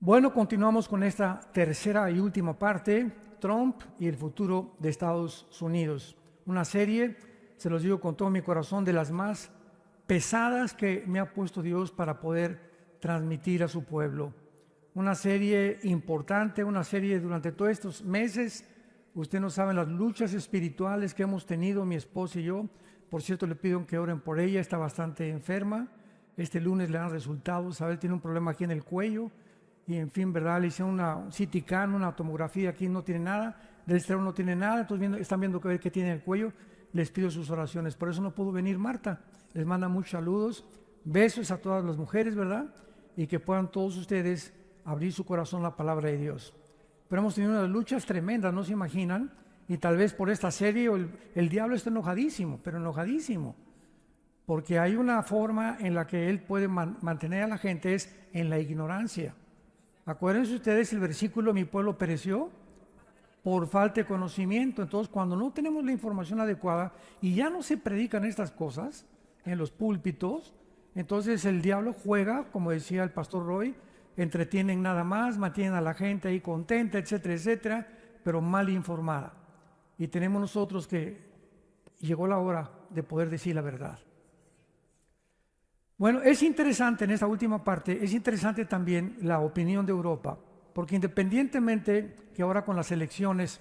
Bueno, continuamos con esta tercera y última parte, Trump y el futuro de Estados Unidos. Una serie, se los digo con todo mi corazón, de las más pesadas que me ha puesto Dios para poder transmitir a su pueblo. Una serie importante, una serie durante todos estos meses. Usted no sabe las luchas espirituales que hemos tenido mi esposa y yo. Por cierto, le pido que oren por ella, está bastante enferma. Este lunes le dan resultados, a ver, tiene un problema aquí en el cuello. Y en fin, ¿verdad? Le hicieron una CT scan, una tomografía, aquí no tiene nada, del exterior no tiene nada, entonces están viendo qué tiene en el cuello. Les pido sus oraciones, por eso no pudo venir Marta. Les manda muchos saludos, besos a todas las mujeres, ¿verdad? Y que puedan todos ustedes abrir su corazón a la palabra de Dios. Pero hemos tenido unas luchas tremendas, no se imaginan, y tal vez por esta serie el diablo está enojadísimo, pero enojadísimo, porque hay una forma en la que él puede mantener a la gente, es en la ignorancia. Acuérdense ustedes el versículo, mi pueblo pereció por falta de conocimiento. Entonces, cuando no tenemos la información adecuada y ya no se predican estas cosas en los púlpitos, entonces el diablo juega, como decía el pastor Roy, entretienen nada más, mantienen a la gente ahí contenta, etcétera, etcétera, pero mal informada. Y tenemos nosotros que llegó la hora de poder decir la verdad. Bueno, es interesante en esta última parte, es interesante también la opinión de Europa, porque independientemente que ahora con las elecciones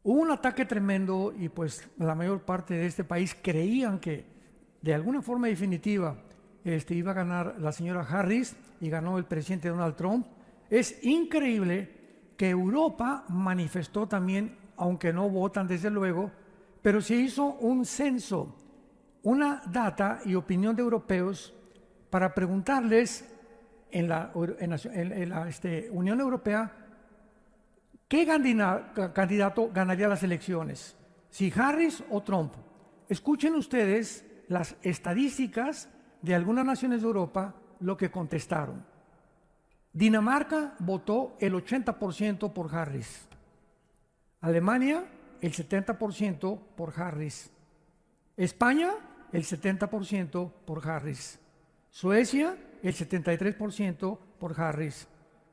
hubo un ataque tremendo y pues la mayor parte de este país creían que de alguna forma definitiva iba a ganar la señora Harris y ganó el presidente Donald Trump. Es increíble que Europa manifestó también, aunque no votan desde luego, pero se hizo un censo, una data y opinión de europeos para preguntarles en la Unión Europea qué candidato ganaría las elecciones, si Harris o Trump. Escuchen ustedes las estadísticas de algunas naciones de Europa, lo que contestaron. Dinamarca votó el 80% por Harris, Alemania el 70% por Harris, España el 70% por Harris, Suecia el 73% por Harris,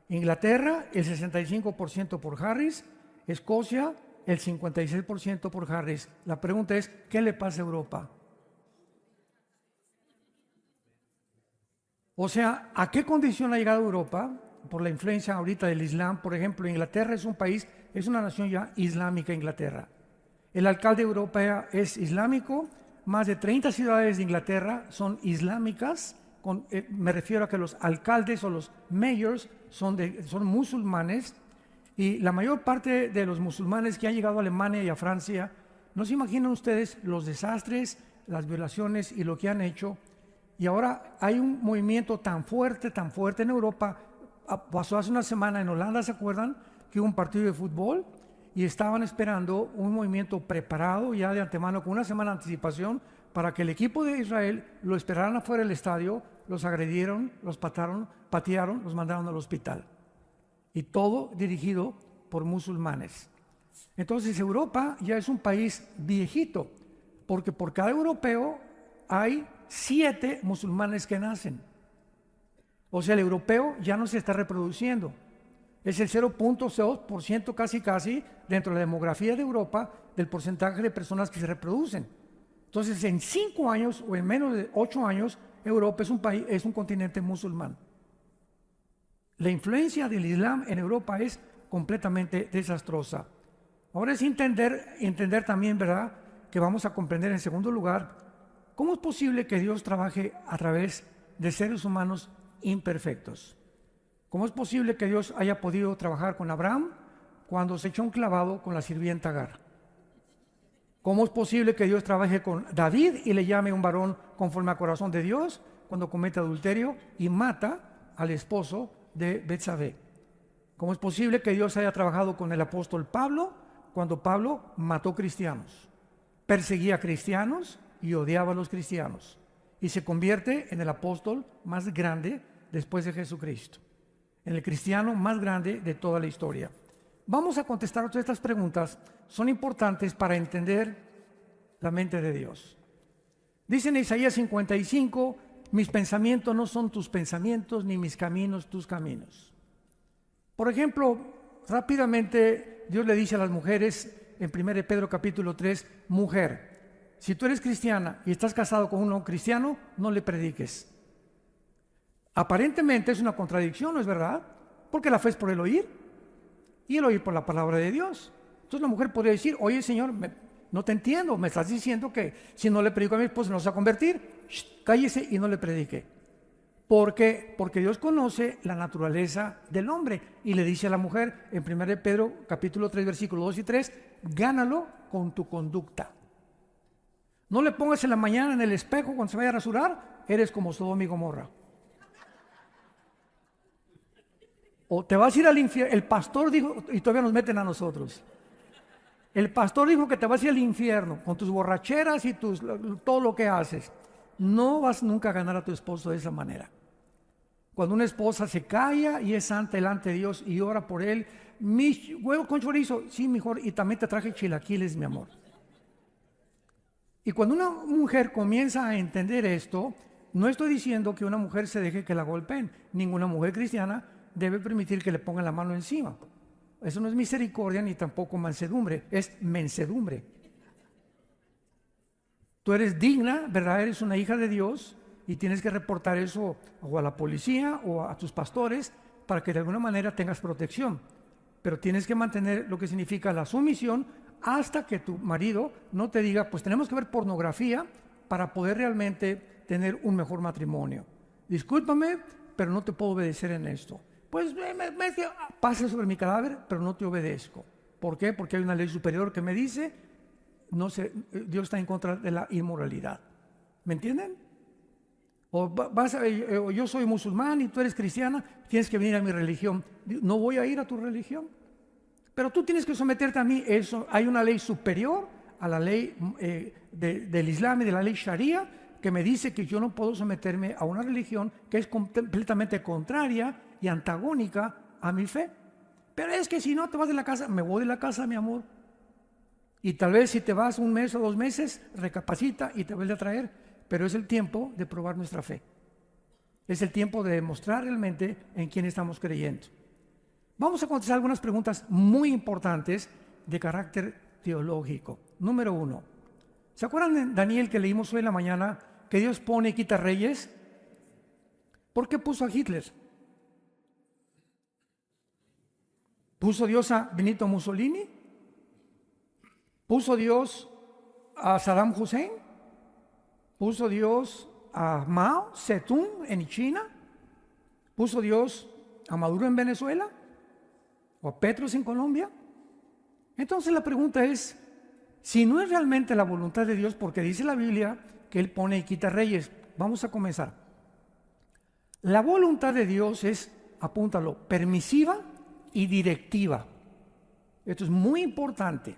Inglaterra el 65% por Harris, Escocia el 56% por Harris. La pregunta es, ¿qué le pasa a Europa? O sea, ¿a qué condición ha llegado Europa por la influencia ahorita del Islam? Por ejemplo, Inglaterra es un país, es una nación ya islámica, Inglaterra. El alcalde europeo es islámico. Más de 30 ciudades de Inglaterra son islámicas, me refiero a que los alcaldes o los mayors son musulmanes, y la mayor parte de los musulmanes que han llegado a Alemania y a Francia, no se imaginan ustedes los desastres, las violaciones y lo que han hecho. Y ahora hay un movimiento tan fuerte en Europa. Pasó hace una semana en Holanda, ¿se acuerdan? Que hubo un partido de fútbol y estaban esperando un movimiento preparado ya de antemano con una semana de anticipación para que el equipo de Israel lo esperaran afuera del estadio, los agredieron, los patearon, los mandaron al hospital. Y todo dirigido por musulmanes. Entonces Europa ya es un país viejito, porque por cada europeo hay 7 musulmanes que nacen. O sea, el europeo ya no se está reproduciendo. Es el 0.2% casi dentro de la demografía de Europa del porcentaje de personas que se reproducen. Entonces, en 5 años o en menos de 8 años, Europa es un continente musulmán. La influencia del Islam en Europa es completamente desastrosa. Ahora es entender también, ¿verdad?, que vamos a comprender en segundo lugar, ¿cómo es posible que Dios trabaje a través de seres humanos imperfectos? ¿Cómo es posible que Dios haya podido trabajar con Abraham cuando se echó un clavado con la sirvienta Agar? ¿Cómo es posible que Dios trabaje con David y le llame un varón conforme al corazón de Dios cuando comete adulterio y mata al esposo de Betsabé? ¿Cómo es posible que Dios haya trabajado con el apóstol Pablo cuando Pablo mató cristianos, perseguía cristianos y odiaba a los cristianos y se convierte en el apóstol más grande después de Jesucristo, en el cristiano más grande de toda la historia? Vamos a contestar todas estas preguntas, son importantes para entender la mente de Dice en Isaías 55 mis pensamientos no son tus pensamientos, ni mis caminos tus caminos. Por ejemplo, rápidamente Dios le dice a las mujeres en 1 Pedro capítulo 3, mujer, si tú eres cristiana y estás casado con un no cristiano, no le prediques. Aparentemente es una contradicción, ¿no es verdad? Porque la fe es por el oír y el oír por la palabra de Dios. Entonces la mujer podría decir, oye Señor, no te entiendo, me estás diciendo que si no le predico a mi esposo no se va a convertir. Cállese y no le predique. ¿Por qué? Porque Dios conoce la naturaleza del hombre y le dice a la mujer en 1 Pedro capítulo 3 versículos 2 y 3, gánalo con tu conducta. No le pongas en la mañana en el espejo cuando se vaya a rasurar, eres como Sodoma y Gomorra. O te vas a ir al infierno. El pastor dijo, y todavía nos meten a nosotros. El pastor dijo que te vas a ir al infierno con tus borracheras y todo lo que haces. No vas nunca a ganar a tu esposo de esa manera. Cuando una esposa se calla y es santa delante de Dios y ora por él, mi huevo con chorizo, sí, mejor, y también te traje chilaquiles, mi amor. Y cuando una mujer comienza a entender esto, no estoy diciendo que una mujer se deje que la golpeen. Ninguna mujer cristiana debe permitir que le pongan la mano encima. Eso no es misericordia ni tampoco mansedumbre, es mensedumbre. Tú eres digna, ¿verdad? Eres una hija de Dios y tienes que reportar eso o a la policía o a tus pastores para que de alguna manera tengas protección. Pero tienes que mantener lo que significa la sumisión hasta que tu marido no te diga, pues tenemos que ver pornografía para poder realmente tener un mejor matrimonio. Discúlpame, pero no te puedo obedecer en esto. Pues pasa sobre mi cadáver, pero no te obedezco. ¿Por qué? Porque hay una ley superior que me dice, Dios está en contra de la inmoralidad. ¿Me entienden? O yo soy musulmán y tú eres cristiana, tienes que venir a mi religión. No voy a ir a tu religión. Pero tú tienes que someterte a mí. Hay una ley superior a la ley del Islam y de la ley Sharia que me dice que yo no puedo someterme a una religión que es completamente contraria y antagónica a mi fe. Pero es que si no te vas de la casa, me voy de la casa, mi amor. Y tal vez si te vas un mes o 2 meses, recapacita y te vuelve a traer. Pero es el tiempo de probar nuestra fe. Es el tiempo de demostrar realmente en quién estamos creyendo. Vamos a contestar algunas preguntas muy importantes de carácter teológico. Número 1. ¿Se acuerdan de Daniel que leímos hoy en la mañana que Dios pone y quita reyes? ¿Por qué puso a Hitler? ¿Puso Dios a Benito Mussolini? ¿Puso Dios a Saddam Hussein? ¿Puso Dios a Mao Zedong en China? ¿Puso Dios a Maduro en Venezuela? ¿O a Petros en Colombia? Entonces la pregunta es, si no es realmente la voluntad de Dios, porque dice la Biblia que Él pone y quita reyes, vamos a comenzar. La voluntad de Dios es, apúntalo, permisiva y directiva. Esto es muy importante.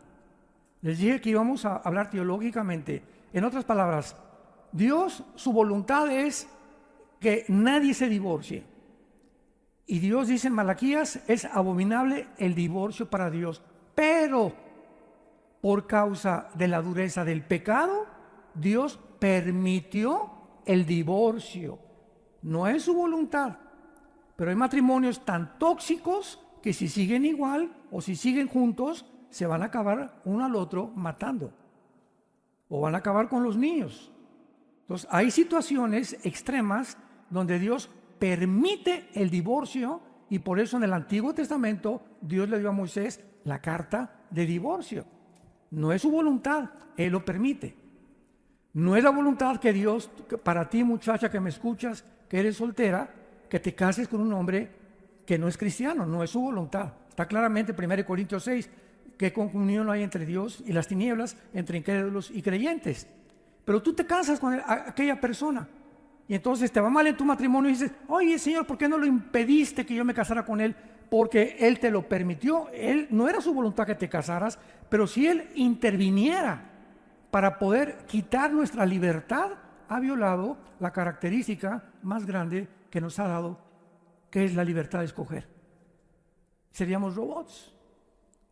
Les dije que íbamos a hablar teológicamente. En otras palabras, Dios, su voluntad es que nadie se divorcie. Y Dios dice en Malaquías, es abominable el divorcio para Dios. Pero por causa de la dureza del pecado, Dios permitió el divorcio. No es su voluntad. Pero hay matrimonios tan tóxicos que si siguen igual o si siguen juntos, se van a acabar uno al otro matando. O van a acabar con los niños. Entonces, hay situaciones extremas donde Dios permite el divorcio y por eso en el Antiguo Testamento Dios le dio a Moisés la carta de divorcio. No es su voluntad, Él lo permite. No es la voluntad que Dios, para ti muchacha que me escuchas, que eres soltera, que te cases con un hombre que no es cristiano, no es su voluntad. Está claramente en 1 Corintios 6, que comunión hay entre Dios y las tinieblas, entre incrédulos y creyentes. Pero tú te casas con aquella persona y entonces te va mal en tu matrimonio y dices, oye Señor, ¿por qué no lo impediste que yo me casara con él? Porque Él te lo permitió. Él no era su voluntad que te casaras, pero si Él interviniera para poder quitar nuestra libertad, ha violado la característica más grande que nos ha dado, que es la libertad de escoger. Seríamos robots.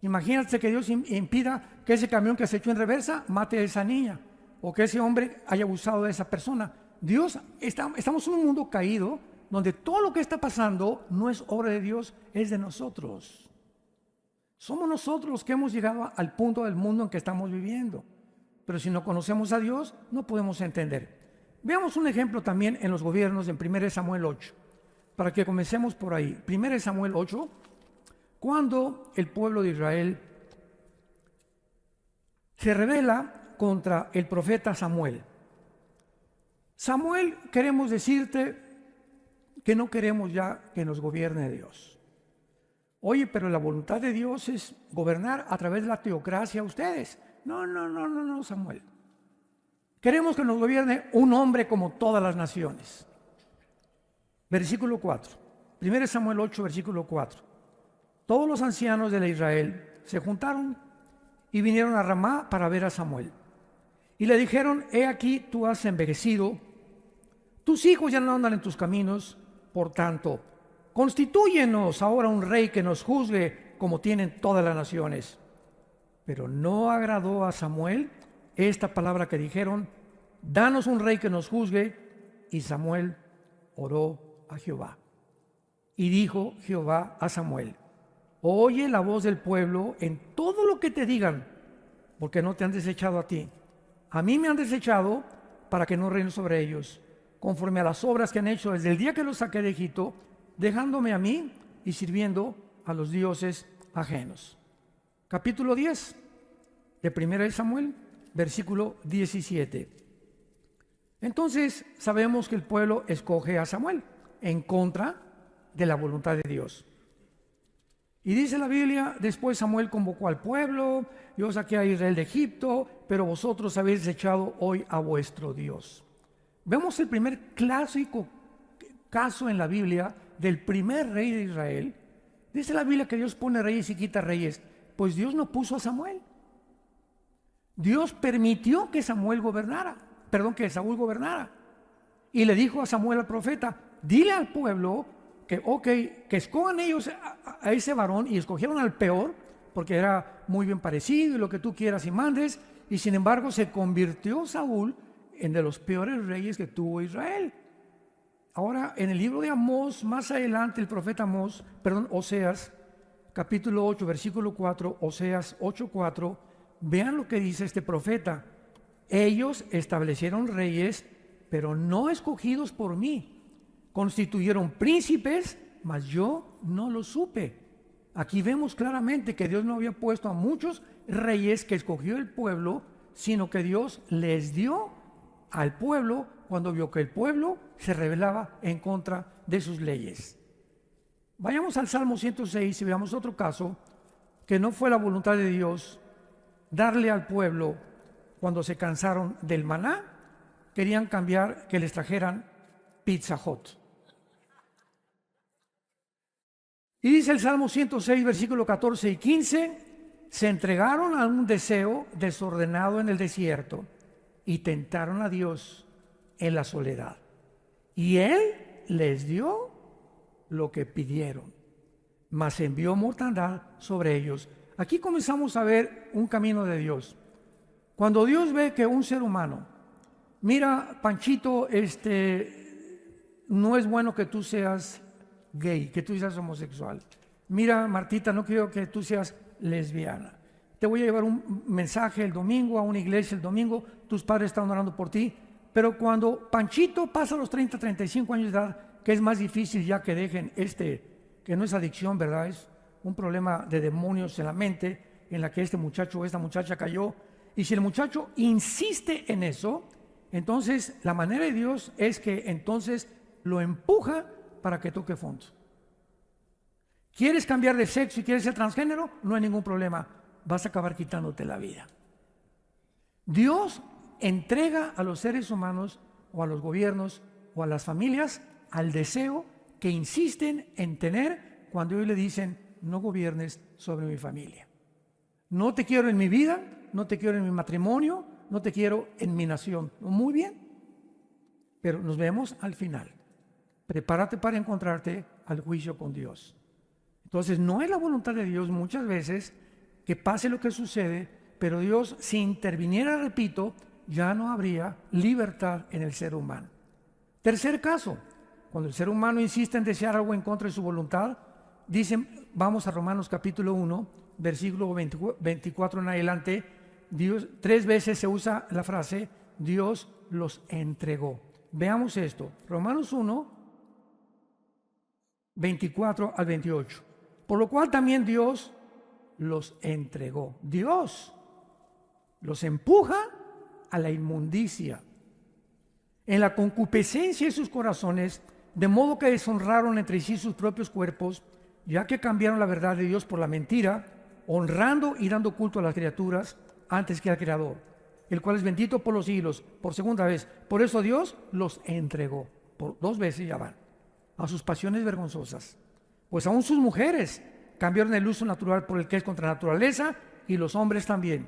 Imagínate que Dios impida que ese camión que se echó en reversa mate a esa niña, o que ese hombre haya abusado de esa persona. Estamos en un mundo caído donde todo lo que está pasando no es obra de Dios, es de nosotros. Somos nosotros los que hemos llegado al punto del mundo en que estamos viviendo. Pero si no conocemos a Dios, no podemos entender. Veamos un ejemplo también en los gobiernos en 1 Samuel 8, para que comencemos por ahí. 1 Samuel 8, cuando el pueblo de Israel se rebela contra el profeta Samuel. Samuel, queremos decirte que no queremos ya que nos gobierne Dios. Oye, pero la voluntad de Dios es gobernar a través de la teocracia a ustedes. No, Samuel. Queremos que nos gobierne un hombre como todas las naciones. Versículo 4. 1 Samuel 8, versículo 4. Todos los ancianos de la Israel se juntaron y vinieron a Ramá para ver a Samuel. Y le dijeron: he aquí, tú has envejecido, tus hijos ya no andan en tus caminos, por tanto, constitúyenos ahora un rey que nos juzgue como tienen todas las naciones. Pero no agradó a Samuel esta palabra que dijeron: danos un rey que nos juzgue. Y Samuel oró a Jehová. Y dijo Jehová a Samuel: oye la voz del pueblo en todo lo que te digan, porque no te han desechado a ti. A mí me han desechado para que no reine sobre ellos, conforme a las obras que han hecho desde el día que los saqué de Egipto, dejándome a mí y sirviendo a los dioses ajenos. Capítulo 10 de 1 Samuel, versículo 17. Entonces sabemos que el pueblo escoge a Samuel en contra de la voluntad de Dios. Y dice la Biblia: después Samuel convocó al pueblo, yo saqué a Israel de Egipto, pero vosotros habéis echado hoy a vuestro Dios. Vemos el primer clásico caso en la Biblia del primer rey de Israel. Dice la Biblia que Dios pone reyes y quita reyes. Pues Dios no puso a Samuel. Dios permitió que Saúl gobernara. Y le dijo a Samuel, al profeta: dile al pueblo que escojan ellos a ese varón, y escogieron al peor, porque era muy bien parecido y lo que tú quieras y mandes, y sin embargo se convirtió Saúl en de los peores reyes que tuvo Israel. Ahora, en el libro de Amós, más adelante, el profeta Oseas, capítulo 8, versículo 4, Oseas 8:4, vean lo que dice este profeta: ellos establecieron reyes, pero no escogidos por mí. Constituyeron príncipes, mas yo no lo supe. Aquí vemos claramente que Dios no había puesto a muchos reyes que escogió el pueblo, sino que Dios les dio al pueblo cuando vio que el pueblo se rebelaba en contra de sus leyes. Vayamos al Salmo 106 y veamos otro caso que no fue la voluntad de Dios darle al pueblo cuando se cansaron del maná. Querían cambiar que les trajeran Pizza Hut. Y dice el Salmo 106, versículo 14 y 15: se entregaron a un deseo desordenado en el desierto y tentaron a Dios en la soledad. Y Él les dio lo que pidieron, mas envió mortandad sobre ellos. Aquí comenzamos a ver un camino de Dios. Cuando Dios ve que un ser humano, mira, Panchito, no es bueno que tú seas gay, que tú seas homosexual. Mira, Martita, no quiero que tú seas lesbiana. Te voy a llevar un mensaje el domingo a una iglesia el domingo, tus padres están orando por ti. Pero cuando Panchito pasa los 30, 35 años de edad, que es más difícil ya que dejen que no es adicción, ¿verdad? Es un problema de demonios en la mente en la que este muchacho o esta muchacha cayó. Y si el muchacho insiste en eso, entonces la manera de Dios es que entonces lo empuja para que toque fondo. ¿Quieres cambiar de sexo y quieres ser transgénero? No hay ningún problema, vas a acabar quitándote la vida. Dios entrega a los seres humanos o a los gobiernos o a las familias al deseo que insisten en tener cuando hoy le dicen: no gobiernes sobre mi familia. No te quiero en mi vida, no te quiero en mi matrimonio, no te quiero en mi nación. Muy bien, pero nos vemos al final. Prepárate para encontrarte al juicio con Dios. Entonces, no es la voluntad de Dios muchas veces que pase lo que sucede, pero Dios, si interviniera, repito, ya no habría libertad en el ser humano. Tercer caso, cuando el ser humano insiste en desear algo en contra de su voluntad, dicen, vamos a Romanos capítulo 1, versículo 24 en adelante, Dios, 3 veces se usa la frase, Dios los entregó. Veamos esto, Romanos 1, 24 al 28. Por lo cual también Dios los entregó. Dios los empuja a la inmundicia, en la concupiscencia de sus corazones, de modo que deshonraron entre sí sus propios cuerpos, ya que cambiaron la verdad de Dios por la mentira, honrando y dando culto a las criaturas antes que al Creador, el cual es bendito por los siglos. Por segunda vez, por eso Dios los entregó, por 2 veces ya van, a sus pasiones vergonzosas. Pues aún sus mujeres cambiaron el uso natural por el que es contra naturaleza, y los hombres también.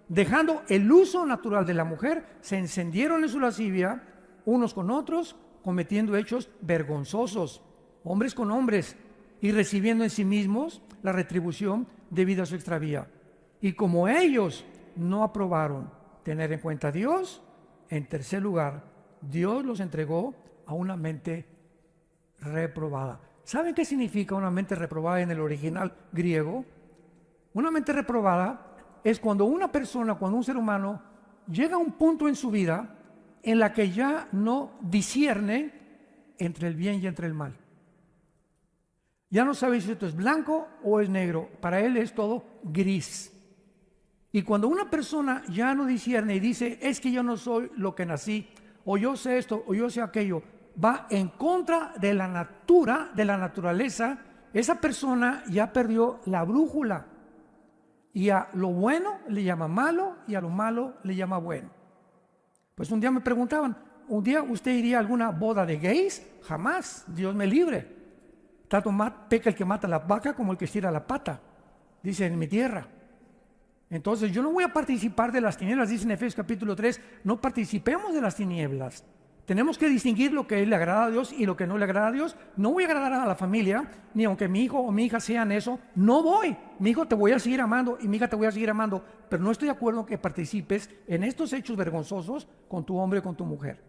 Dejando el uso natural de la mujer, se encendieron en su lascivia unos con otros, cometiendo hechos vergonzosos, hombres con hombres, y recibiendo en sí mismos la retribución debida a su extravía. Y como ellos no aprobaron tener en cuenta a Dios, en tercer lugar, Dios los entregó a una mente reprobada. ¿Saben qué significa una mente reprobada en el original griego? Una mente reprobada es cuando una persona, cuando un ser humano llega a un punto en su vida en la que ya no discierne entre el bien y entre el mal. Ya no sabe si esto es blanco o es negro. Para él es todo gris. Y cuando una persona ya no discierne y dice, es que yo no soy lo que nací, o yo sé esto, o yo sé aquello, va en contra de la naturaleza, esa persona ya perdió la brújula. Y a lo bueno le llama malo y a lo malo le llama bueno. Pues un día me preguntaban, ¿un día usted iría a alguna boda de gays? Jamás, Dios me libre. Tanto peca el que mata la vaca como el que estira la pata, dice en mi tierra. Entonces yo no voy a participar de las tinieblas, dice en Efesios capítulo 3, no participemos de las tinieblas. Tenemos que distinguir lo que le agrada a Dios y lo que no le agrada a Dios. No voy a agradar a la familia, ni aunque mi hijo o mi hija sean eso, no voy. Mi hijo te voy a seguir amando y mi hija te voy a seguir amando, pero no estoy de acuerdo que participes en estos hechos vergonzosos con tu hombre o con tu mujer.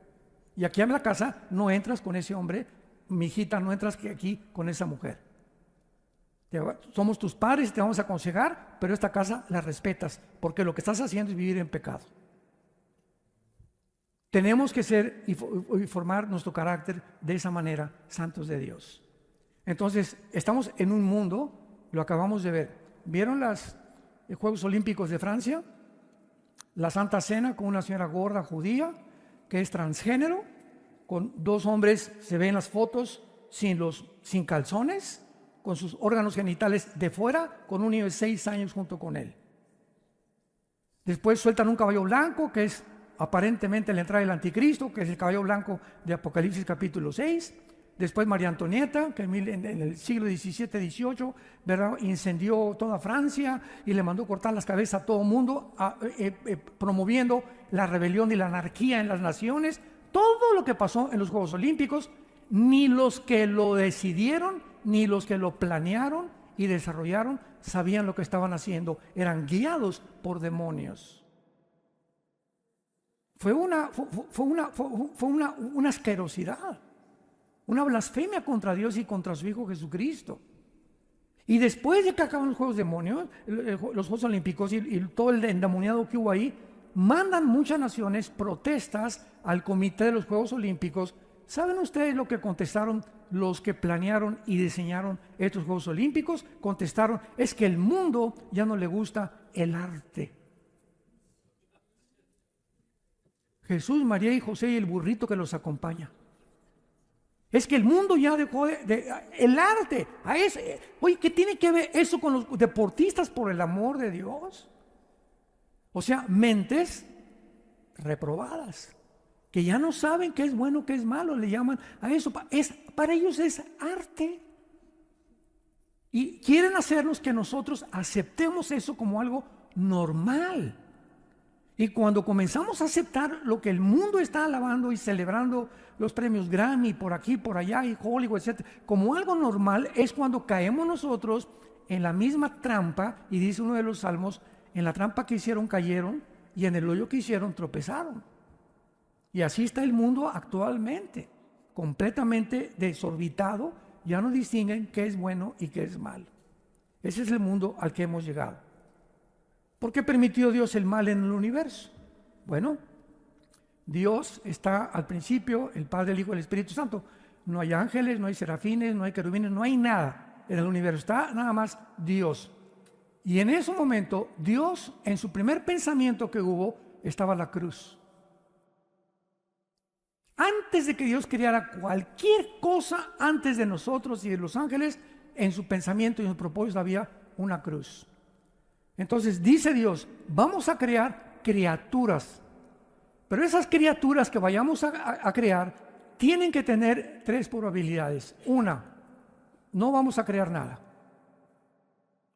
Y aquí en la casa no entras con ese hombre, mi hijita, no entras aquí con esa mujer. Somos tus padres y te vamos a aconsejar, pero esta casa la respetas, porque lo que estás haciendo es vivir en pecado. Tenemos que ser y formar nuestro carácter de esa manera, santos de Dios. Entonces, estamos en un mundo, lo acabamos de ver. ¿Vieron los Juegos Olímpicos de Francia? La Santa Cena con una señora gorda judía que es transgénero, con 2 hombres, se ven las fotos, sin calzones, con sus órganos genitales de fuera, con un niño de 6 años junto con él. Después sueltan un caballo blanco, que es aparentemente la entrada del anticristo, que es el caballo blanco de Apocalipsis capítulo 6. Después María Antonieta, que en el siglo XVII-XVIII, ¿verdad?, incendió toda Francia y le mandó cortar las cabezas a todo el mundo, promoviendo la rebelión y la anarquía en las naciones. Todo lo que pasó en los Juegos Olímpicos, ni los que lo decidieron, ni los que lo planearon y desarrollaron, sabían lo que estaban haciendo. Eran guiados por demonios. Fue una asquerosidad, una blasfemia contra Dios y contra su Hijo Jesucristo. Y después de que acaban los Juegos Demonios, los Juegos Olímpicos y todo el endemoniado que hubo ahí, mandan muchas naciones protestas al comité de los Juegos Olímpicos. ¿Saben ustedes lo que contestaron los que planearon y diseñaron estos Juegos Olímpicos? Contestaron, es que el mundo ya no le gusta el arte. Jesús, María y José y el burrito que los acompaña. Es que el mundo ya dejó el arte. Oye, ¿qué tiene que ver eso con los deportistas, por el amor de Dios? O sea, mentes reprobadas, que ya no saben qué es bueno, qué es malo, le llaman a eso. Para ellos es arte. Y quieren hacernos que nosotros aceptemos eso como algo normal. Y cuando comenzamos a aceptar lo que el mundo está alabando y celebrando, los premios Grammy por aquí, por allá, y Hollywood, etc., como algo normal, es cuando caemos nosotros en la misma trampa, y dice uno de los salmos, en la trampa que hicieron cayeron, y en el hoyo que hicieron tropezaron. Y así está el mundo actualmente. completamente desorbitado, ya no distinguen qué es bueno y qué es malo. Ese es el mundo al que hemos llegado. ¿Por qué permitió Dios el mal en el universo? Bueno, Dios está al principio, el Padre, el Hijo y el Espíritu Santo. No hay ángeles, no hay serafines, no hay querubines, no hay nada en el universo. Está nada más Dios. Y en ese momento, Dios, en su primer pensamiento que hubo, estaba la cruz. Antes de que Dios creara cualquier cosa, antes de nosotros y de los ángeles, en su pensamiento y en su propósito había una cruz. Entonces dice Dios, vamos a crear criaturas. Pero esas criaturas que vayamos a crear tienen que tener 3 probabilidades. Una, no vamos a crear nada.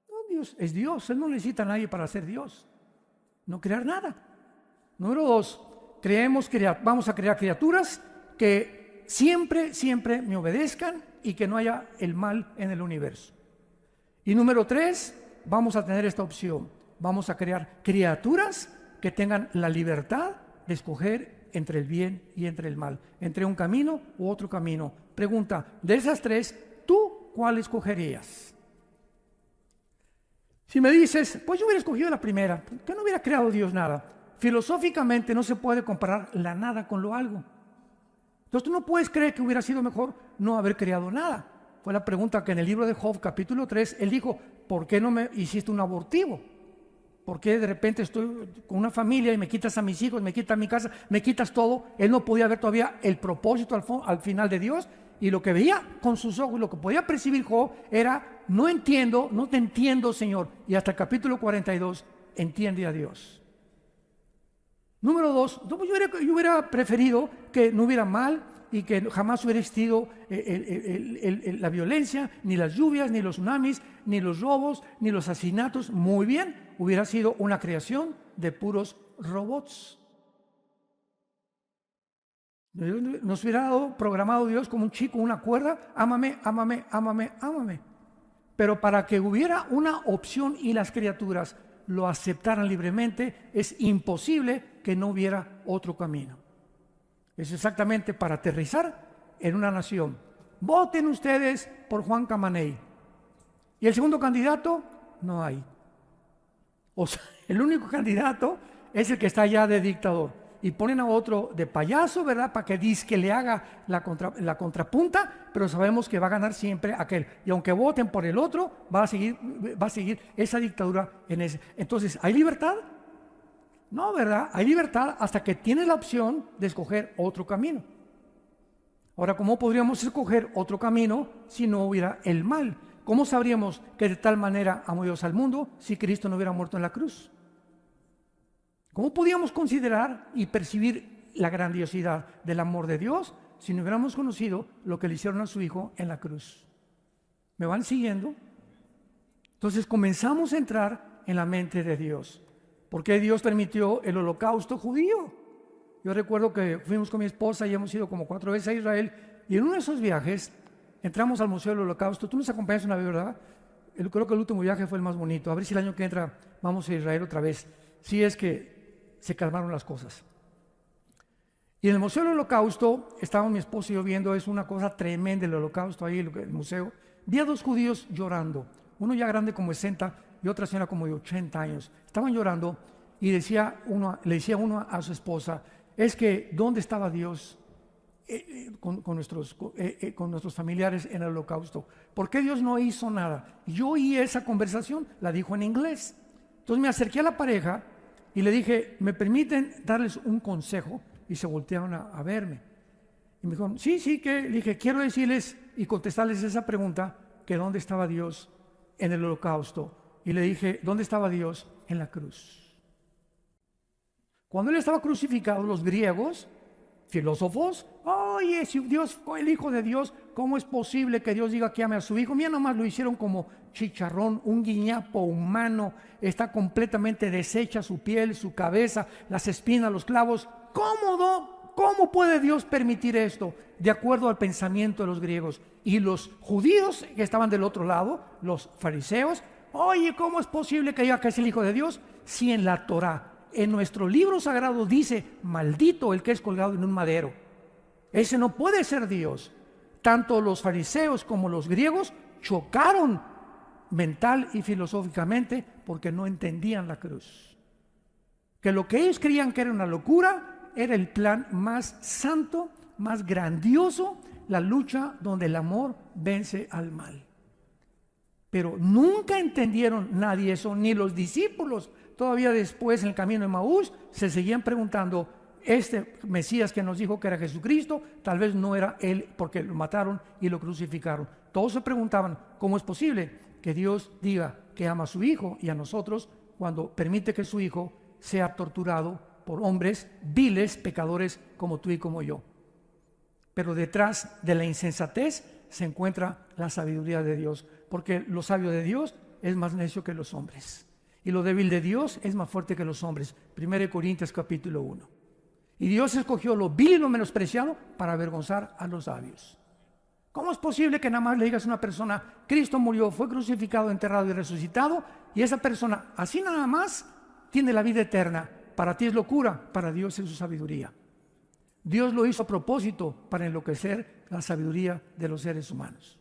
No, Dios es Dios, Él no necesita a nadie para ser Dios. No crear nada. Número 2, vamos a crear criaturas que siempre me obedezcan y que no haya el mal en el universo. Y número 3, vamos a tener esta opción. Vamos a crear criaturas que tengan la libertad de escoger entre el bien y entre el mal, entre un camino u otro camino. Pregunta, de esas 3, ¿tú cuál escogerías? Si me dices, pues yo hubiera escogido la primera, que no hubiera creado Dios nada. Filosóficamente no se puede comparar la nada con lo algo. Entonces tú no puedes creer que hubiera sido mejor no haber creado nada. Fue la pregunta que en el libro de Job, capítulo 3, él dijo, ¿por qué no me hiciste un abortivo? ¿Por qué de repente estoy con una familia y me quitas a mis hijos, me quitas mi casa, me quitas todo? Él no podía ver todavía el propósito al final de Dios, y lo que veía con sus ojos, lo que podía percibir Job era, no te entiendo, Señor. Y hasta el capítulo 42 entiende a Dios. Número 2, yo hubiera preferido que no hubiera mal y que jamás hubiera existido la violencia, ni las lluvias, ni los tsunamis, ni los robos, ni los asesinatos. Muy bien, hubiera sido una creación de puros robots. Nos hubiera dado programado Dios como un chico, una cuerda, ámame, ámame, ámame, ámame. Pero para que hubiera una opción y las criaturas lo aceptaran libremente, es imposible que no hubiera otro camino. Es exactamente para aterrizar en una nación. Voten ustedes por Juan Camaney. ¿Y el segundo candidato? No hay. O sea, el único candidato es el que está ya de dictador. Y ponen a otro de payaso, ¿verdad? Para que disque le haga la contrapunta, pero sabemos que va a ganar siempre aquel. Y aunque voten por el otro, va a seguir esa dictadura en ese. Entonces, ¿hay libertad? No, ¿verdad? Hay libertad hasta que tienes la opción de escoger otro camino. Ahora, ¿cómo podríamos escoger otro camino si no hubiera el mal? ¿Cómo sabríamos que de tal manera amó Dios al mundo si Cristo no hubiera muerto en la cruz? ¿Cómo podíamos considerar y percibir la grandiosidad del amor de Dios si no hubiéramos conocido lo que le hicieron a su Hijo en la cruz? ¿Me van siguiendo? Entonces comenzamos a entrar en la mente de Dios. ¿Por qué Dios permitió el holocausto judío? Yo recuerdo que fuimos con mi esposa y hemos ido como 4 veces a Israel, y en uno de esos viajes entramos al Museo del Holocausto. Tú nos acompañas una vez, ¿verdad? Creo que el último viaje fue el más bonito. A ver si el año que entra vamos a Israel otra vez. Si es que se calmaron las cosas. Y en el Museo del Holocausto, estábamos mi esposo y yo viendo, es una cosa tremenda el Holocausto ahí, el museo. Vi a 2 judíos llorando, uno ya grande como 60 y otra señora como de 80 años. Estaban llorando y le decía uno a su esposa, es que ¿dónde estaba Dios con nuestros familiares en el Holocausto? ¿Por qué Dios no hizo nada? Yo oí esa conversación, la dijo en inglés. Entonces me acerqué a la pareja y le dije, ¿me permiten darles un consejo? Y se voltearon a verme. Y me dijeron, sí, que le dije, quiero decirles y contestarles esa pregunta, que ¿dónde estaba Dios en el Holocausto? Y le dije, ¿dónde estaba Dios en la cruz? Cuando Él estaba crucificado, los griegos, filósofos, oye, si Dios fue el Hijo de Dios, ¿cómo es posible que Dios diga que ame a su Hijo? Mira, nomás lo hicieron como chicharrón, un guiñapo humano, está completamente deshecha su piel, su cabeza, las espinas, los clavos. ¿Cómo puede Dios permitir esto? De acuerdo al pensamiento de los griegos. Y los judíos que estaban del otro lado, los fariseos, oye, ¿cómo es posible que diga que es el Hijo de Dios? Si en la Torá, en nuestro libro sagrado dice, maldito el que es colgado en un madero. Ese no puede ser Dios. Tanto los fariseos como los griegos chocaron mental y filosóficamente porque no entendían la cruz. Que lo que ellos creían que era una locura era el plan más santo, más grandioso, la lucha donde el amor vence al mal. Pero nunca entendieron nadie eso, ni los discípulos. Todavía después en el camino de Maús se seguían preguntando, este Mesías que nos dijo que era Jesucristo, tal vez no era él porque lo mataron y lo crucificaron. Todos se preguntaban, ¿cómo es posible que Dios diga que ama a su Hijo y a nosotros cuando permite que su Hijo sea torturado por hombres viles, pecadores como tú y como yo? Pero detrás de la insensatez se encuentra la sabiduría de Dios, porque lo sabio de Dios es más necio que los hombres y lo débil de Dios es más fuerte que los hombres. 1 Corintios capítulo 1. Y Dios escogió lo vil y lo menospreciado para avergonzar a los sabios. ¿Cómo es posible que nada más le digas a una persona, Cristo murió, fue crucificado, enterrado y resucitado, y esa persona así nada más tiene la vida eterna? Para ti es locura, para Dios es su sabiduría. Dios lo hizo a propósito para enloquecer la sabiduría de los seres humanos.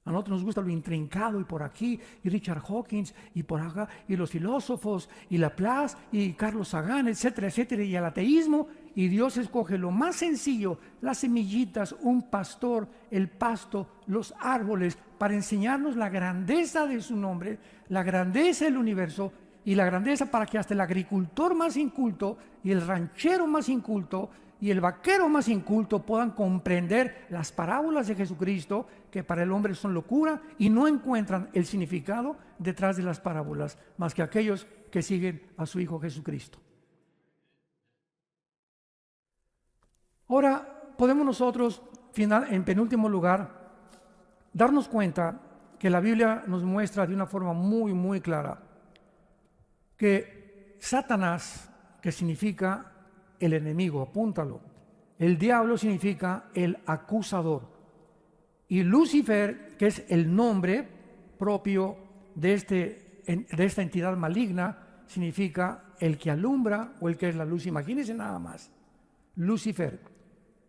A nosotros nos gusta lo intrincado y por aquí, y Richard Hawkins, y por acá, y los filósofos, y Laplace, y Carlos Sagan, etcétera, etcétera, y el ateísmo, y Dios escoge lo más sencillo, las semillitas, un pastor, el pasto, los árboles, para enseñarnos la grandeza de su nombre, la grandeza del universo, y la grandeza para que hasta el agricultor más inculto, y el ranchero más inculto, y el vaquero más inculto puedan comprender las parábolas de Jesucristo, que para el hombre son locura, y no encuentran el significado detrás de las parábolas, más que aquellos que siguen a su Hijo Jesucristo. Ahora, podemos nosotros, en penúltimo lugar, darnos cuenta que la Biblia nos muestra de una forma muy, muy clara que Satanás, que significa el enemigo, apúntalo. El diablo significa el acusador. Y Lucifer, que es el nombre propio de esta entidad maligna, significa el que alumbra o el que es la luz. Imagínense nada más. Lucifer.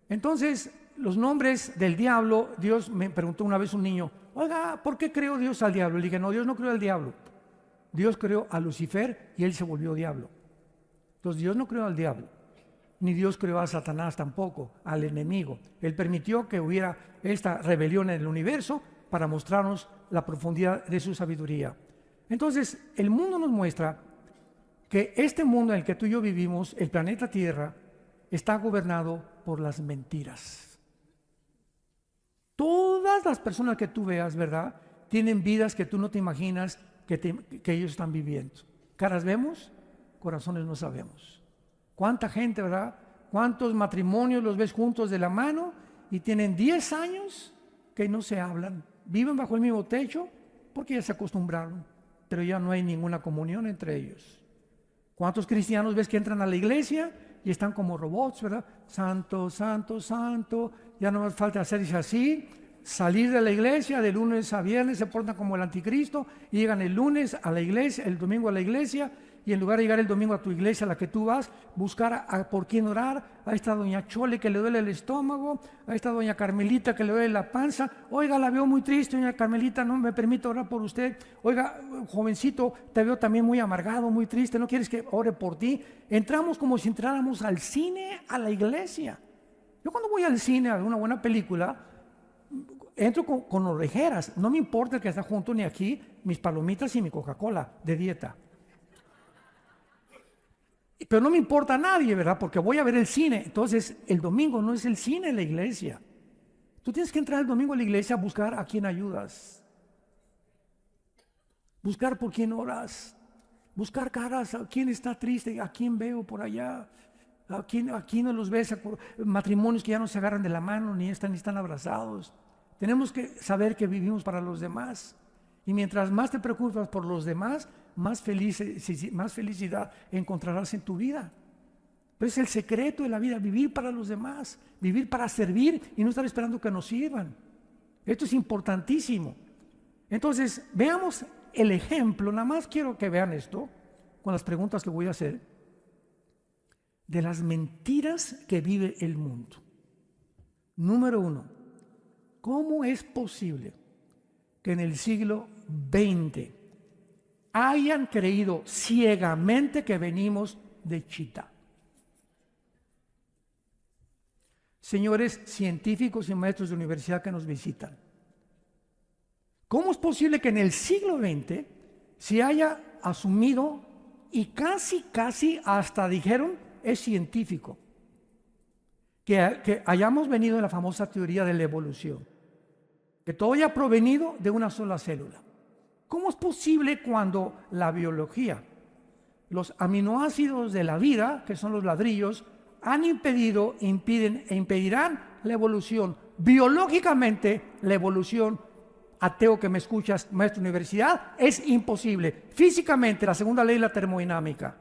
Entonces, los nombres del diablo, Dios me preguntó una vez un niño, oiga, ¿por qué creó Dios al diablo? Le dije, no, Dios no creó al diablo. Dios creó a Lucifer y él se volvió diablo. Entonces, Dios no creó al diablo. Ni Dios creó a Satanás tampoco, al enemigo. Él permitió que hubiera esta rebelión en el universo para mostrarnos la profundidad de su sabiduría. Entonces, el mundo nos muestra que este mundo en el que tú y yo vivimos, el planeta Tierra, está gobernado por las mentiras. Todas las personas que tú veas, ¿verdad?, tienen vidas que tú no te imaginas que ellos están viviendo. Caras vemos, corazones no sabemos. ¿Cuánta gente, verdad? ¿Cuántos matrimonios los ves juntos de la mano y tienen 10 años que no se hablan? Viven bajo el mismo techo porque ya se acostumbraron, pero ya no hay ninguna comunión entre ellos. ¿Cuántos cristianos ves que entran a la iglesia y están como robots, verdad? Santo, santo, santo, ya no más falta hacerse así, salir de la iglesia de lunes a viernes, se portan como el anticristo y llegan el lunes a la iglesia, el domingo a la iglesia, y en lugar de llegar el domingo a tu iglesia a la que tú vas, buscar por quién orar, a esta doña Chole que le duele el estómago, a esta doña Carmelita que le duele la panza, oiga, la veo muy triste, doña Carmelita, no me permite orar por usted, oiga, jovencito, te veo también muy amargado, muy triste, ¿no quieres que ore por ti? Entramos como si entráramos al cine, a la iglesia. Yo cuando voy al cine a ver una buena película, entro con orejeras, no me importa el que está junto ni aquí, mis palomitas y mi Coca-Cola de dieta. Pero no me importa a nadie, ¿verdad? Porque voy a ver el cine. Entonces, el domingo no es el cine en la iglesia. Tú tienes que entrar el domingo a la iglesia a buscar a quién ayudas. Buscar por quién oras. Buscar caras, a quién está triste, a quién veo por allá. A quién no los ves, matrimonios que ya no se agarran de la mano, ni están abrazados. Tenemos que saber que vivimos para los demás. Y mientras más te preocupas por los demás, más felicidad encontrarás en tu vida. Pero es el secreto de la vida, vivir para los demás, vivir para servir y no estar esperando que nos sirvan. Esto es importantísimo. Entonces, veamos el ejemplo, nada más quiero que vean esto, con las preguntas que voy a hacer, de las mentiras que vive el mundo. Número uno, ¿cómo es posible que en el siglo XX hayan creído ciegamente que venimos de Chita? Señores científicos y maestros de universidad que nos visitan, ¿cómo es posible que en el siglo XX se haya asumido y casi hasta dijeron es científico que hayamos venido de la famosa teoría de la evolución, que todo haya provenido de una sola célula? ¿Cómo es posible cuando la biología, los aminoácidos de la vida, que son los ladrillos, han impedido, impiden e impedirán la evolución? Biológicamente, la evolución, ateo que me escuchas, maestro de universidad, es imposible. Físicamente, la segunda ley de la termodinámica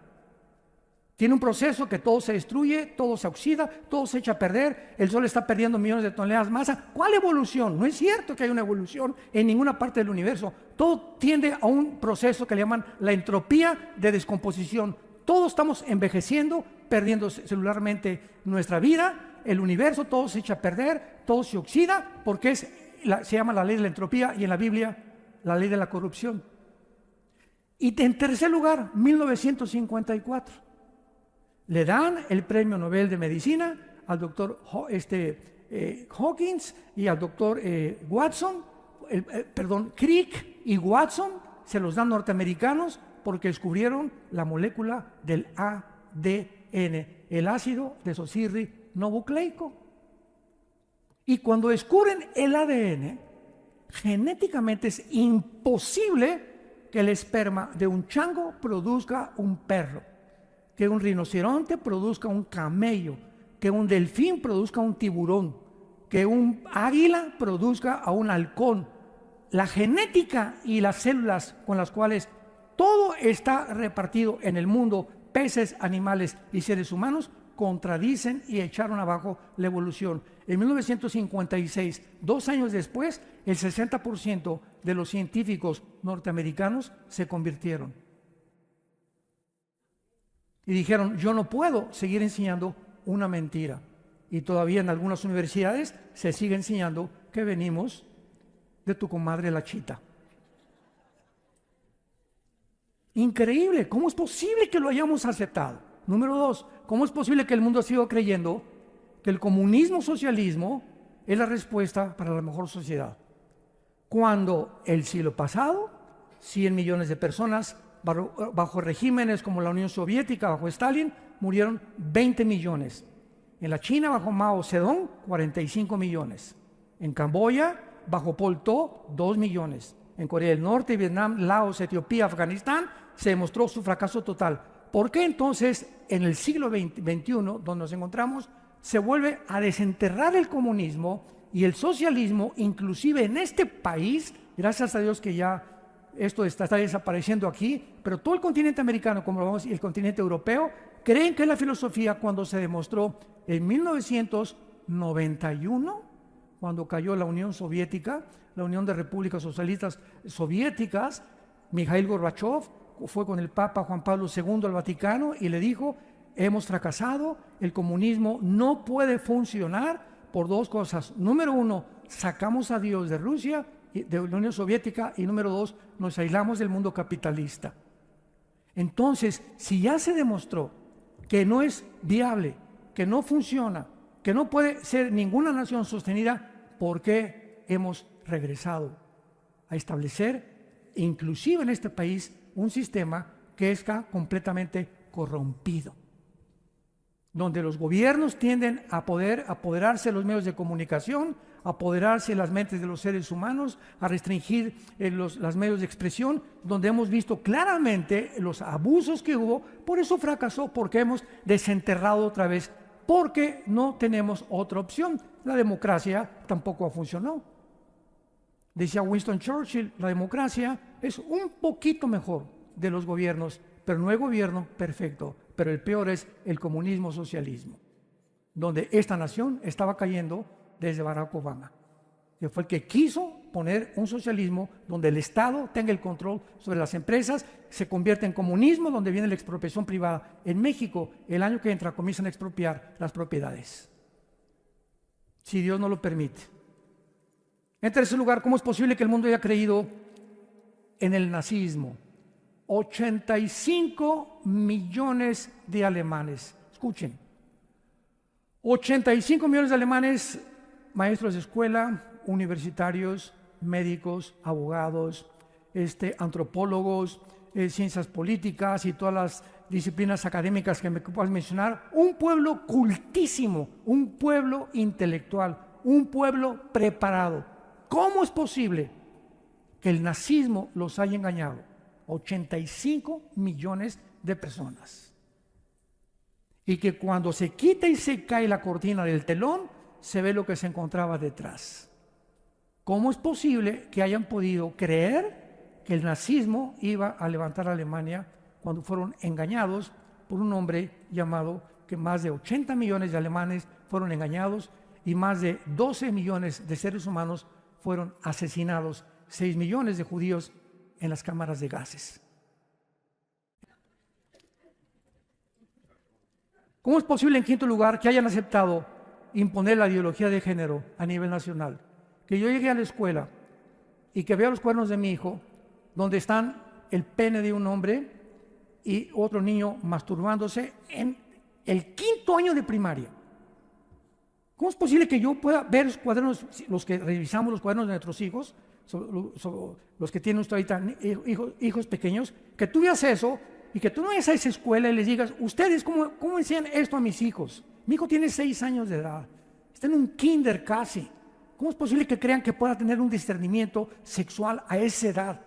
tiene un proceso que todo se destruye, todo se oxida, todo se echa a perder, el Sol está perdiendo millones de toneladas de masa. ¿Cuál evolución? No es cierto que haya una evolución en ninguna parte del universo. Todo tiende a un proceso que le llaman la entropía de descomposición. Todos estamos envejeciendo, perdiendo celularmente nuestra vida, el universo, todo se echa a perder, todo se oxida, porque se llama la ley de la entropía y en la Biblia la ley de la corrupción. Y en tercer lugar, 1954. Le dan el premio Nobel de Medicina al doctor Hawkins y al doctor Crick y Watson, se los dan norteamericanos porque descubrieron la molécula del ADN, el ácido desoxirribonucleico. Y cuando descubren el ADN, genéticamente es imposible que el esperma de un chango produzca un perro, que un rinoceronte produzca un camello, que un delfín produzca un tiburón, que un águila produzca a un halcón. La genética y las células con las cuales todo está repartido en el mundo, peces, animales y seres humanos, contradicen y echaron abajo la evolución. En 1956, 2 años después, el 60% de los científicos norteamericanos se convirtieron. Y dijeron, yo no puedo seguir enseñando una mentira. Y todavía en algunas universidades se sigue enseñando que venimos de tu comadre la Chita. Increíble, ¿cómo es posible que lo hayamos aceptado? Número 2, ¿cómo es posible que el mundo siga creyendo que el comunismo socialismo es la respuesta para la mejor sociedad? Cuando el siglo pasado, 100 millones de personas bajo regímenes como la Unión Soviética, bajo Stalin, murieron 20 millones. En la China, bajo Mao Zedong, 45 millones. En Camboya, bajo Pol Pot, 2 millones. En Corea del Norte, Vietnam, Laos, Etiopía, Afganistán, se demostró su fracaso total. ¿Por qué entonces en el siglo XXI, donde nos encontramos, se vuelve a desenterrar el comunismo y el socialismo, inclusive en este país? Gracias a Dios que ya esto está desapareciendo aquí, pero todo el continente americano, como lo vamos, y el continente europeo, creen que es la filosofía cuando se demostró en 1991, cuando cayó la Unión Soviética, la Unión de Repúblicas Socialistas Soviéticas. Mikhail Gorbachev fue con el Papa Juan Pablo II al Vaticano y le dijo, hemos fracasado, el comunismo no puede funcionar por 2 cosas. Número 1, sacamos a Dios de Rusia, de la Unión Soviética, y número 2, nos aislamos del mundo capitalista. Entonces, si ya se demostró que no es viable, que no funciona, que no puede ser ninguna nación sostenida, ¿por qué hemos regresado a establecer, inclusive en este país, un sistema que está completamente corrompido, donde los gobiernos tienden a poder apoderarse de los medios de comunicación, apoderarse de las mentes de los seres humanos, a restringir los medios de expresión, donde hemos visto claramente los abusos que hubo? Por eso fracasó, porque hemos desenterrado otra vez, porque no tenemos otra opción. La democracia tampoco funcionó. Decía Winston Churchill, la democracia es un poquito mejor de los gobiernos, pero no hay gobierno perfecto. Pero el peor es el comunismo-socialismo, donde esta nación estaba cayendo desde Barack Obama, que fue el que quiso poner un socialismo donde el Estado tenga el control sobre las empresas, se convierte en comunismo, donde viene la expropiación privada. En México, el año que entra, comienzan a expropiar las propiedades. si Dios no lo permite. En tercer lugar, ¿cómo es posible que el mundo haya creído en el nazismo? 85 millones de alemanes. Escuchen, 85 millones de alemanes, maestros de escuela, universitarios, médicos, abogados, antropólogos, ciencias políticas y todas las disciplinas académicas que me puedas mencionar. Un pueblo cultísimo, un pueblo intelectual, un pueblo preparado. ¿Cómo es posible que el nazismo los haya engañado? 85 millones de personas. Y que cuando se quita y se cae la cortina del telón, se ve lo que se encontraba detrás. ¿Cómo es posible que hayan podido creer que el nazismo iba a levantar a Alemania cuando fueron engañados por un hombre llamado, que más de 80 millones de alemanes fueron engañados y más de 12 millones de seres humanos fueron asesinados, 6 millones de judíos en las cámaras de gases? ¿Cómo es posible, en quinto lugar, que hayan aceptado imponer la ideología de género a nivel nacional? Que yo llegué a la escuela y que vea los cuadernos de mi hijo, donde están el pene de un hombre y otro niño masturbándose en el quinto año de primaria. ¿Cómo es posible que yo pueda ver los cuadernos, los que revisamos los cuadernos de nuestros hijos, los que tienen usted ahorita hijos pequeños, que tú veas eso y que tú no vayas a esa escuela y les digas, ustedes, ¿cómo enseñan esto a mis hijos? Mi hijo tiene 6 años de edad, está en un kinder casi. ¿Cómo es posible que crean que pueda tener un discernimiento sexual a esa edad?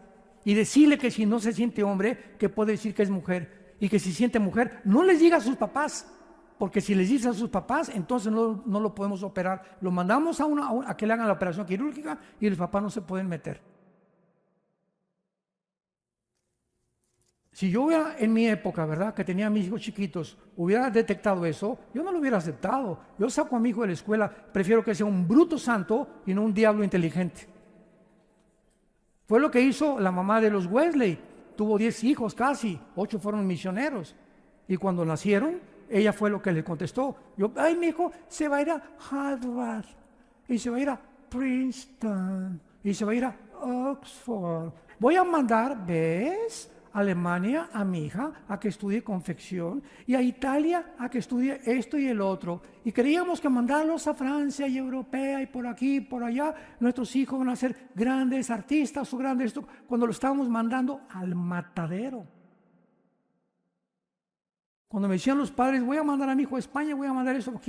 Y decirle que si no se siente hombre, que puede decir que es mujer, y que si siente mujer, no les diga a sus papás, porque si les dice a sus papás, entonces no lo podemos operar. Lo mandamos a que le hagan la operación quirúrgica y los papás no se pueden meter. Si yo hubiera en mi época, ¿verdad?, que tenía a mis hijos chiquitos, hubiera detectado eso, yo no lo hubiera aceptado. Yo saco a mi hijo de la escuela, prefiero que sea un bruto santo y no un diablo inteligente. Fue lo que hizo la mamá de los Wesley. Tuvo 10 hijos casi, 8 fueron misioneros. Y cuando nacieron, ella fue lo que le contestó. Mi hijo se va a ir a Harvard, y se va a ir a Princeton, y se va a ir a Oxford. Voy a mandar, ¿ves?, a Alemania a mi hija a que estudie confección y a Italia a que estudie esto y el otro. Y creíamos que mandarlos a Francia y Europea y por aquí y por allá, nuestros hijos van a ser grandes artistas o grandes esto, cuando lo estábamos mandando al matadero. Cuando me decían los padres, voy a mandar a mi hijo a España, voy a mandar eso,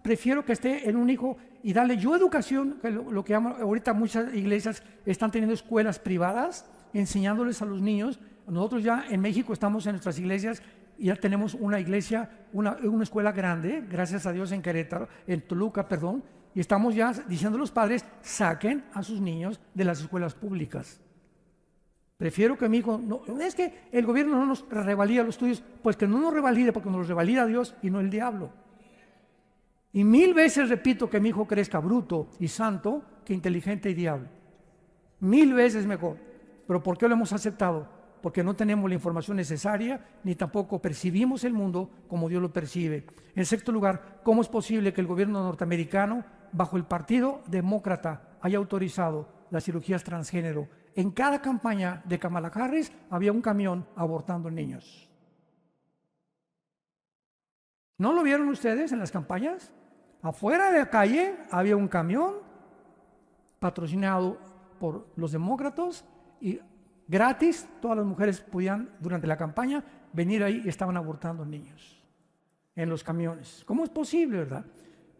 prefiero que esté en un hijo y darle yo educación, que lo que ahorita muchas iglesias están teniendo escuelas privadas, enseñándoles a los niños. Nosotros ya en México estamos en nuestras iglesias y ya tenemos una iglesia, una escuela grande, gracias a Dios, en Querétaro, en Toluca, perdón, y estamos ya diciendo a los padres, saquen a sus niños de las escuelas públicas. Prefiero que mi hijo, no es que el gobierno no nos revalida los estudios, pues que no nos revalide, porque nos los revalida Dios y no el diablo. Y 1000 veces repito que mi hijo crezca bruto y santo que inteligente y diablo. 1000 veces mejor. ¿Pero por qué lo hemos aceptado? Porque no tenemos la información necesaria, ni tampoco percibimos el mundo como Dios lo percibe. En sexto lugar, ¿cómo es posible que el gobierno norteamericano, bajo el Partido Demócrata, haya autorizado las cirugías transgénero? En cada campaña de Kamala Harris había un camión abortando niños. ¿No lo vieron ustedes en las campañas? Afuera de la calle había un camión patrocinado por los demócratas y gratis todas las mujeres podían durante la campaña venir ahí y estaban abortando niños en los camiones. ¿Cómo es posible, verdad?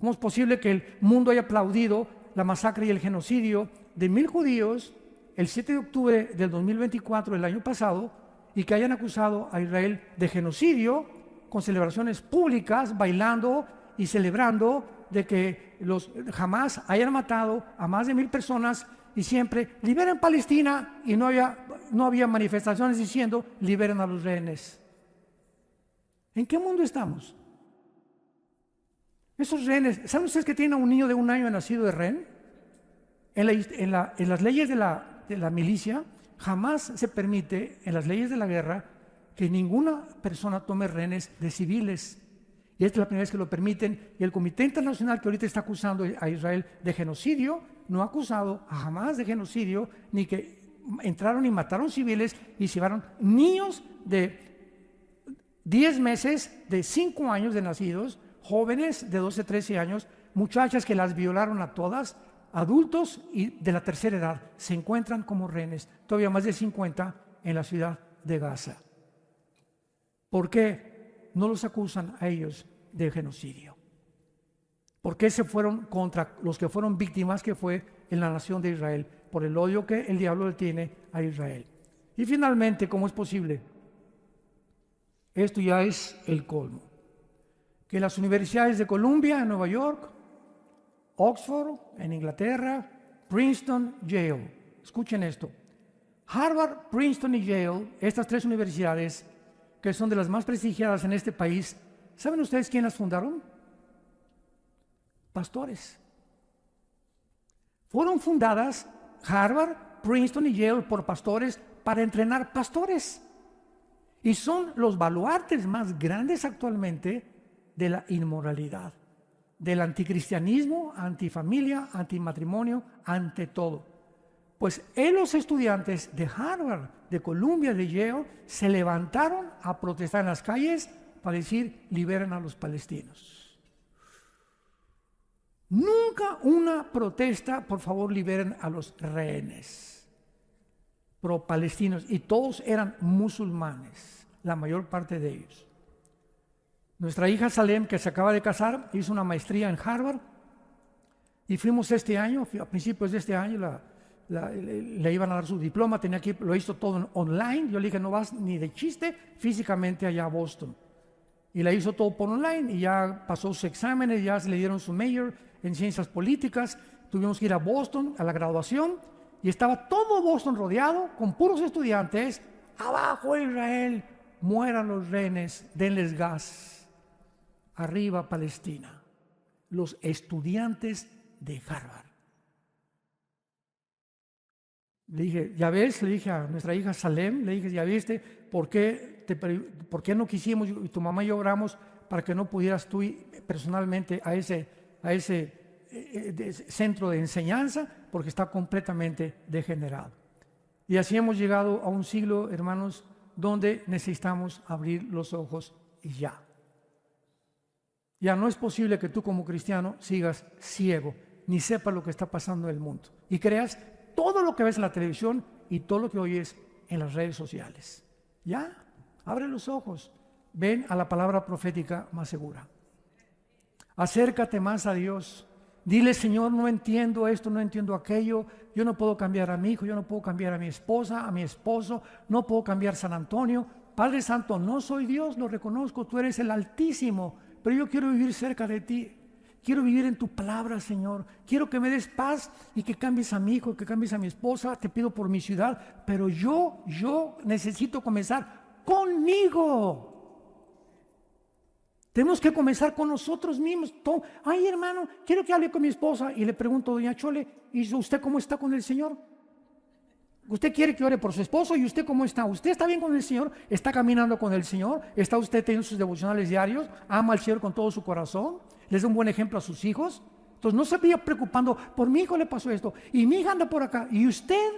¿Cómo es posible que el mundo haya aplaudido la masacre y el genocidio de 1000 judíos el 7 de octubre del 2024, el año pasado, y que hayan acusado a Israel de genocidio con celebraciones públicas, bailando y celebrando de que los Hamas hayan matado a más de 1000 personas y siempre liberen Palestina, y no había manifestaciones diciendo liberen a los rehenes? ¿En qué mundo estamos? Esos rehenes, ¿saben ustedes que tienen a un niño de 1 año nacido de rehén? En las leyes de la milicia jamás se permite, en las leyes de la guerra, que ninguna persona tome rehenes de civiles. Y esta es la primera vez que lo permiten. Y el Comité Internacional que ahorita está acusando a Israel de genocidio, no ha acusado jamás de genocidio, ni que entraron y mataron civiles y se llevaron niños de 10 meses, de 5 años de nacidos, jóvenes de 12, 13 años, muchachas que las violaron a todas, adultos y de la tercera edad, se encuentran como rehenes, todavía más de 50 en la ciudad de Gaza. ¿Por qué no los acusan a ellos de genocidio? ¿Por qué se fueron contra los que fueron víctimas, que fue en la nación de Israel, por el odio que el diablo le tiene a Israel? Y finalmente, ¿cómo es posible? Esto ya es el colmo. Que las universidades de Columbia en Nueva York, Oxford en Inglaterra, Princeton, Yale, escuchen esto, Harvard, Princeton y Yale, estas tres universidades que son de las más prestigiadas en este país, ¿saben ustedes quién las fundaron? Pastores. Fueron fundadas Harvard, Princeton y Yale por pastores para entrenar pastores. Y son los baluartes más grandes actualmente de la inmoralidad, del anticristianismo, antifamilia, antimatrimonio, ante todo. Pues los estudiantes de Harvard, de Columbia, de Yale, se levantaron a protestar en las calles para decir: liberen a los palestinos. Nunca una protesta, por favor, liberen a los rehenes pro-palestinos, y todos eran musulmanes, la mayor parte de ellos. Nuestra hija Salem, que se acaba de casar, hizo una maestría en Harvard, y fuimos este año, a principios de este año, le iban a dar su diploma, lo hizo todo online. Yo le dije: no vas ni de chiste físicamente allá a Boston. Y la hizo todo por online, y ya pasó sus exámenes, ya se le dieron su major en ciencias políticas. Tuvimos que ir a Boston a la graduación, y estaba todo Boston rodeado con puros estudiantes. Abajo Israel, mueran los rehenes, denles gas. Arriba Palestina. Los estudiantes de Harvard. Le dije: ya ves, le dije a nuestra hija Salem, le dije: ya viste, ¿por qué no quisimos, y tu mamá y yo oramos para que no pudieras tú ir personalmente a ese centro de enseñanza? Porque está completamente degenerado. Y así hemos llegado a un siglo, hermanos, donde necesitamos abrir los ojos y ya. Ya no es posible que tú como cristiano sigas ciego, ni sepas lo que está pasando en el mundo, y creas todo lo que ves en la televisión y todo lo que oyes en las redes sociales. Ya, abre los ojos, ven a la palabra profética más segura. Acércate más a Dios. Dile: Señor, no entiendo esto, no entiendo aquello. Yo no puedo cambiar a mi hijo, yo no puedo cambiar a mi esposa, a mi esposo, no puedo cambiar San Antonio. Padre Santo, no soy Dios, lo reconozco, tú eres el Altísimo, pero yo quiero vivir cerca de ti. Quiero vivir en tu palabra, Señor. Quiero que me des paz y que cambies a mi hijo, que cambies a mi esposa. Te pido por mi ciudad, pero yo necesito comenzar conmigo. Tenemos que comenzar con nosotros mismos. Ay, hermano, quiero que hable con mi esposa. Y le pregunto: doña Chole, ¿y usted cómo está con el Señor? Usted quiere que ore por su esposo, ¿y usted cómo está? ¿Usted está bien con el Señor? ¿Está caminando con el Señor? ¿Está usted teniendo sus devocionales diarios? ¿Ama al Señor con todo su corazón? ¿Les da un buen ejemplo a sus hijos? Entonces no se vaya preocupando: por mi hijo le pasó esto, y mi hija anda por acá. ¿Y usted?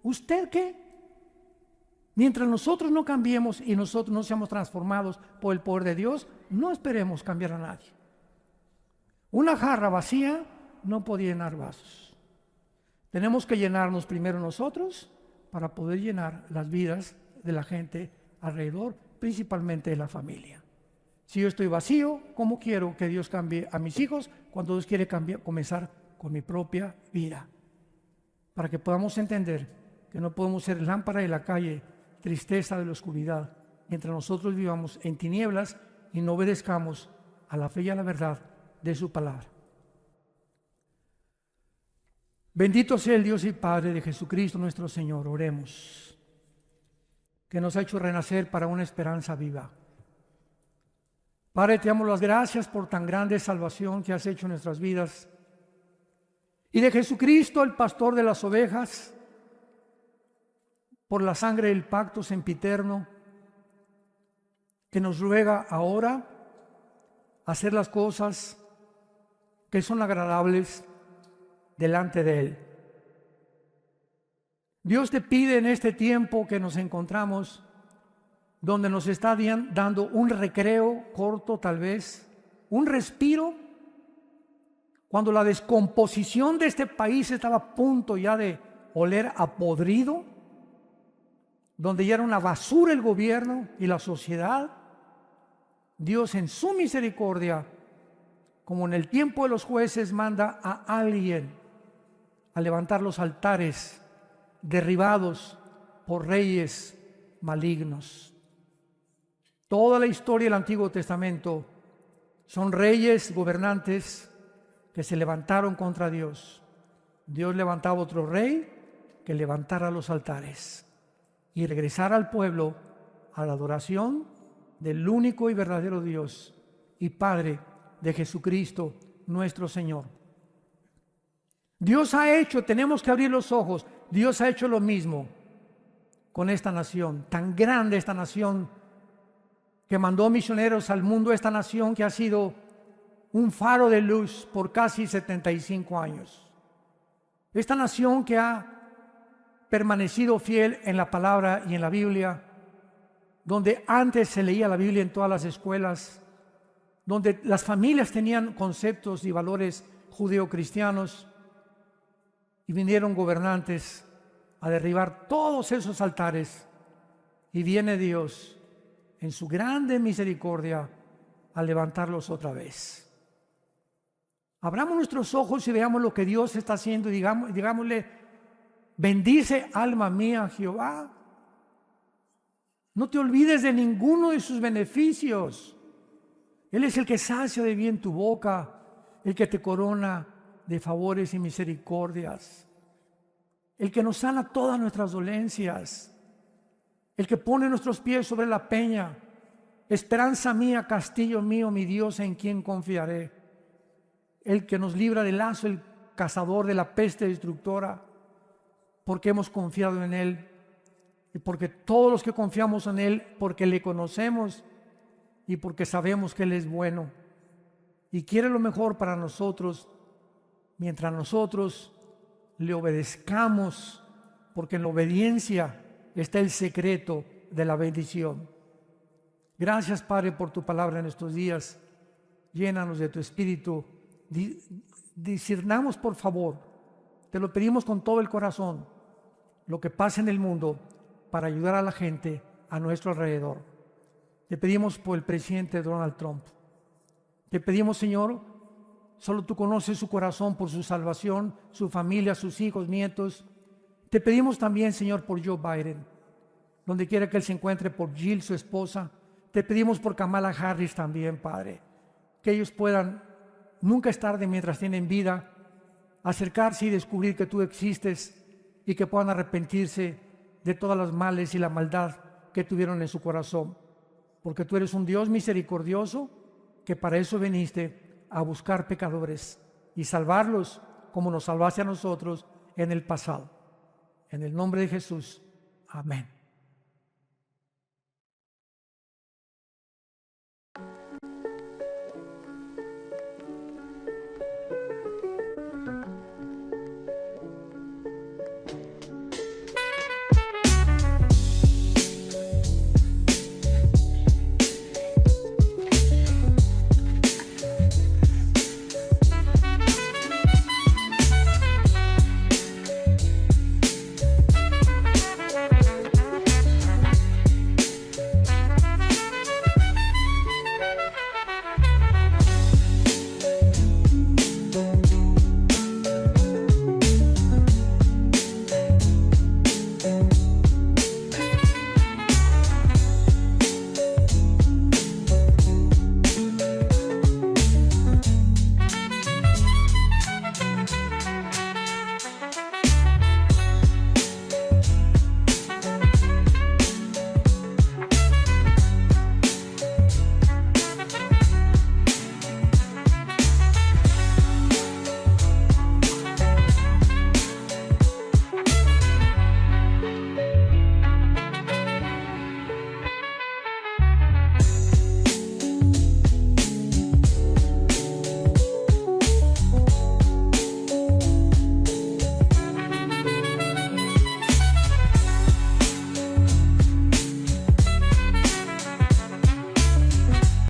¿Usted qué? Mientras nosotros no cambiemos y nosotros no seamos transformados por el poder de Dios, no esperemos cambiar a nadie. Una jarra vacía no puede llenar vasos. Tenemos que llenarnos primero nosotros para poder llenar las vidas de la gente alrededor, principalmente de la familia. Si yo estoy vacío, ¿cómo quiero que Dios cambie a mis hijos cuando Dios quiere comenzar con mi propia vida? Para que podamos entender que no podemos ser lámpara de la calle, tristeza de la oscuridad, mientras nosotros vivamos en tinieblas y no obedezcamos a la fe y a la verdad de su palabra. Bendito sea el Dios y Padre de Jesucristo nuestro Señor. Oremos, que nos ha hecho renacer para una esperanza viva. Padre, te damos las gracias por tan grande salvación que has hecho en nuestras vidas, y de Jesucristo, el pastor de las ovejas, por la sangre del pacto sempiterno, que nos ruega ahora hacer las cosas que son agradables delante de Él. Dios te pide en este tiempo que nos encontramos, donde nos está dando un recreo corto tal vez, un respiro, cuando la descomposición de este país estaba a punto ya de oler a podrido, donde ya era una basura el gobierno y la sociedad. Dios en su misericordia, como en el tiempo de los jueces, manda a alguien a levantar los altares derribados por reyes malignos. Toda la historia del Antiguo Testamento son reyes, gobernantes que se levantaron contra Dios. Dios levantaba otro rey que levantara los altares y regresara al pueblo a la adoración del único y verdadero Dios y Padre de Jesucristo, nuestro Señor. Dios ha hecho, tenemos que abrir los ojos, Dios ha hecho lo mismo con esta nación, tan grande esta nación, que mandó misioneros al mundo, esta nación que ha sido un faro de luz por casi 75 años. Esta nación que ha permanecido fiel en la palabra y en la Biblia, donde antes se leía la Biblia en todas las escuelas, donde las familias tenían conceptos y valores judeocristianos, y vinieron gobernantes a derribar todos esos altares, y viene Dios en su grande misericordia a levantarlos otra vez. Abramos nuestros ojos y veamos lo que Dios está haciendo y digámosle: bendice alma mía Jehová. No te olvides de ninguno de sus beneficios. Él es el que sacia de bien tu boca, el que te corona de favores y misericordias, el que nos sana todas nuestras dolencias, el que pone nuestros pies sobre la peña. Esperanza mía, castillo mío, mi Dios, en quien confiaré. El que nos libra del lazo, el cazador de la peste destructora, porque hemos confiado en Él. Y porque todos los que confiamos en Él, porque le conocemos y porque sabemos que Él es bueno y quiere lo mejor para nosotros, mientras nosotros le obedezcamos, porque en la obediencia está el secreto de la bendición. Gracias, Padre, por tu palabra en estos días. Llénanos de tu espíritu. Discernamos, por favor, te lo pedimos con todo el corazón, lo que pasa en el mundo para ayudar a la gente a nuestro alrededor. Te pedimos por el presidente Donald Trump. Te pedimos, Señor, solo tú conoces su corazón por su salvación, su familia, sus hijos, nietos. Te pedimos también, Señor, por Joe Biden, donde quiera que él se encuentre, por Jill, su esposa. Te pedimos por Kamala Harris también, Padre, que ellos puedan, nunca es tarde mientras tienen vida, acercarse y descubrir que tú existes y que puedan arrepentirse de todas las males y la maldad que tuvieron en su corazón, porque tú eres un Dios misericordioso, que para eso viniste, a buscar pecadores y salvarlos como nos salvaste a nosotros en el pasado. En el nombre de Jesús. Amén.